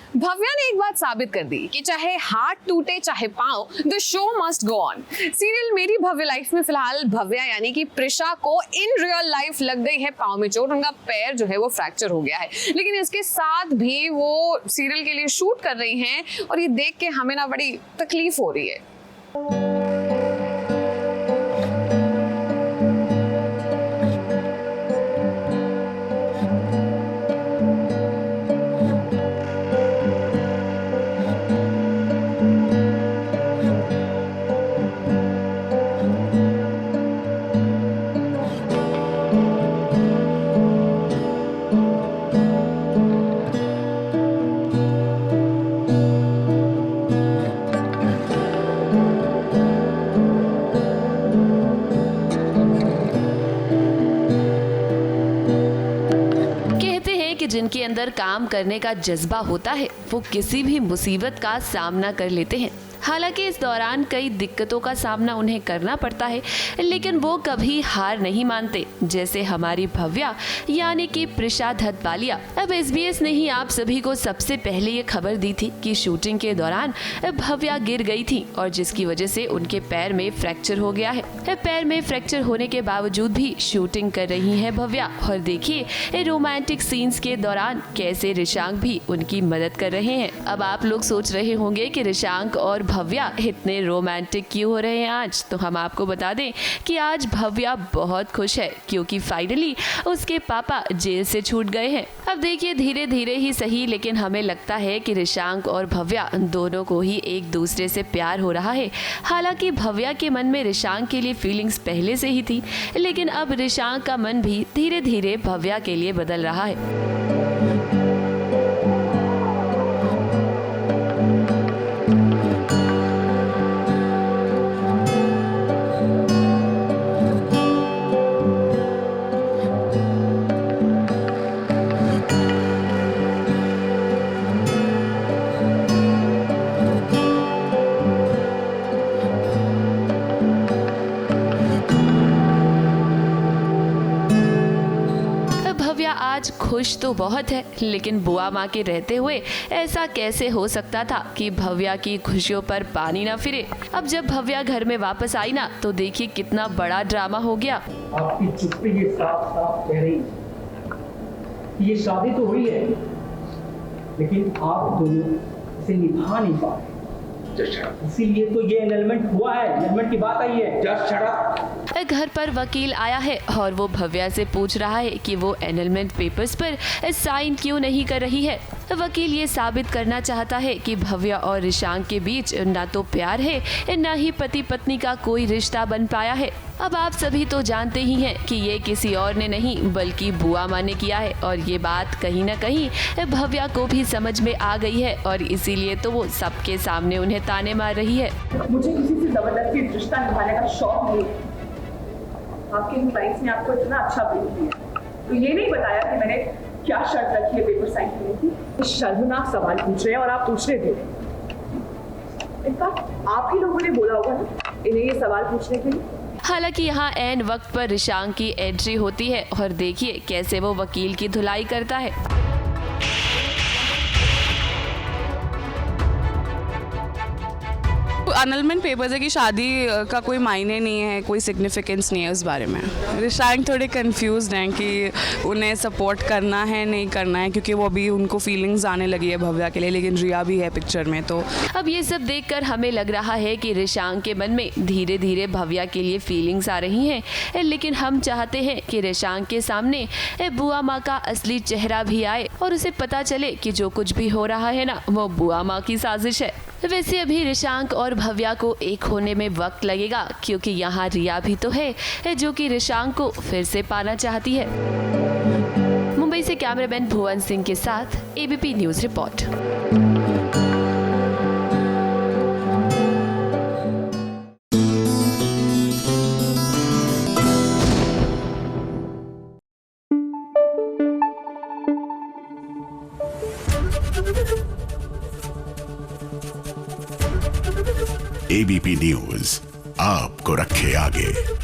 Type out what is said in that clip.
भव्या ने एक बात साबित कर दी कि चाहे हाथ टूटे चाहे पांव, the show must go on. Serial मेरी भव्य लाइफ में फिलहाल भव्या यानी कि प्रिशा को इन रियल लाइफ लग गई है पांव में चोट। उनका पैर जो है वो फ्रैक्चर हो गया है, लेकिन इसके साथ भी वो सीरियल के लिए शूट कर रही हैं और ये देख के हमें ना बड़ी तकलीफ हो रही है। जिनके अंदर काम करने का जज्बा होता है वो किसी भी मुसीबत का सामना कर लेते हैं। हालांकि इस दौरान कई दिक्कतों का सामना उन्हें करना पड़ता है, लेकिन वो कभी हार नहीं मानते, जैसे हमारी भव्या यानी कि प्रिशा धतवालिया। अब SBS ने ही आप सभी को सबसे पहले ये खबर दी थी कि शूटिंग के दौरान भव्या गिर गई थी और जिसकी वजह से उनके पैर में फ्रैक्चर हो गया है। पैर में फ्रैक्चर होने के बावजूद भी शूटिंग कर रही है भव्या। और देखिए रोमांटिक सीन्स के दौरान कैसे रिशांक भी उनकी मदद कर रहे हैं। अब आप लोग सोच रहे होंगे कि रिशांक और भव्या इतने रोमांटिक क्यों हो रहे हैं आज, तो हम आपको बता दें कि आज भव्या बहुत खुश है क्योंकि फाइनली उसके पापा जेल से छूट गए हैं। अब देखिए धीरे धीरे ही सही, लेकिन हमें लगता है कि रिशांक और भव्या दोनों को ही एक दूसरे से प्यार हो रहा है। हालांकि भव्या के मन में रिशांक के लिए फीलिंग्स पहले से ही थी, लेकिन अब रिशांक का मन भी धीरे धीरे भव्या के लिए बदल रहा है। आज खुश तो बहुत है, लेकिन बुआ माँ के रहते हुए ऐसा कैसे हो सकता था कि भव्या की खुशियों पर पानी ना फिरे। अब जब भव्या घर में वापस आई ना, तो देखिए कितना बड़ा ड्रामा हो गया। आपकी चुप्पी ये साफ साफ कह रही, ये शादी तो हुई है, लेकिन आप दोनों इसे निभा नहीं पा रहे, इसीलिए तो ये एनलमेंट हुआ है, एनलमेंट की बात आई है। Just shut up. घर पर वकील आया है और वो भव्या से पूछ रहा है कि वो एनलमेंट पेपर्स पर साइन क्यों नहीं कर रही है। वकील ये साबित करना चाहता है कि भव्या और रिशांक के बीच ना तो प्यार है, ना ही पति पत्नी का कोई रिश्ता बन पाया है। अब आप सभी तो जानते ही हैं कि ये किसी और ने नहीं बल्कि बुआ माँ ने किया है, और ये बात कहीं ना कहीं भव्या को भी समझ में आ गई है और इसीलिए तो वो सबके सामने उन्हें ताने मार रही है। मुझे किसी से जबरदस्ती रिश्ता निभाने का शौक नहीं। आपके क्लाइंट्स ने आपको इतना अच्छा भेज दिया, तो ये नहीं बताया कि मैंने क्या शर्त रखी है पेपर साइन करने की। शर्मनाक सवाल पूछ रहे हैं और आप पूछ रहे थे। इनफैक्ट आप ही लोगों ने बोला होगा ना इन्हें ये सवाल पूछने के लिए। हालांकि यहाँ ऐन वक्त पर रिशांक की एंट्री होती है और देखिए कैसे वो वकील की धुलाई करता है। एनलमेंट पेपर्स है कि शादी का कोई मायने नहीं है, कोई सिग्निफिकेंस नहीं है उस बारे में। रिशांक थोड़े कंफ्यूज्ड हैं कि उन्हें सपोर्ट करना है नहीं करना है, क्योंकि वो अभी उनको फीलिंग्स आने लगी है भव्या के लिए, लेकिन रिया भी है पिक्चर में। तो अब ये सब देखकर हमें लग रहा है कि रिशांक के मन में धीरे धीरे भव्या के लिए फीलिंग्स आ रही हैं, लेकिन हम चाहते हैं कि रिशांक के सामने बुआ माँ का असली चेहरा भी आए और उसे पता चले कि जो कुछ भी हो रहा है ना, वो बुआ माँ की साजिश है। वैसे अभी रिशांक और भव्या को एक होने में वक्त लगेगा, क्योंकि यहाँ रिया भी तो है जो कि रिशांक को फिर से पाना चाहती है। मुंबई से कैमरामैन भुवन सिंह के साथ ABP news report. ABP news आपको रखे आगे।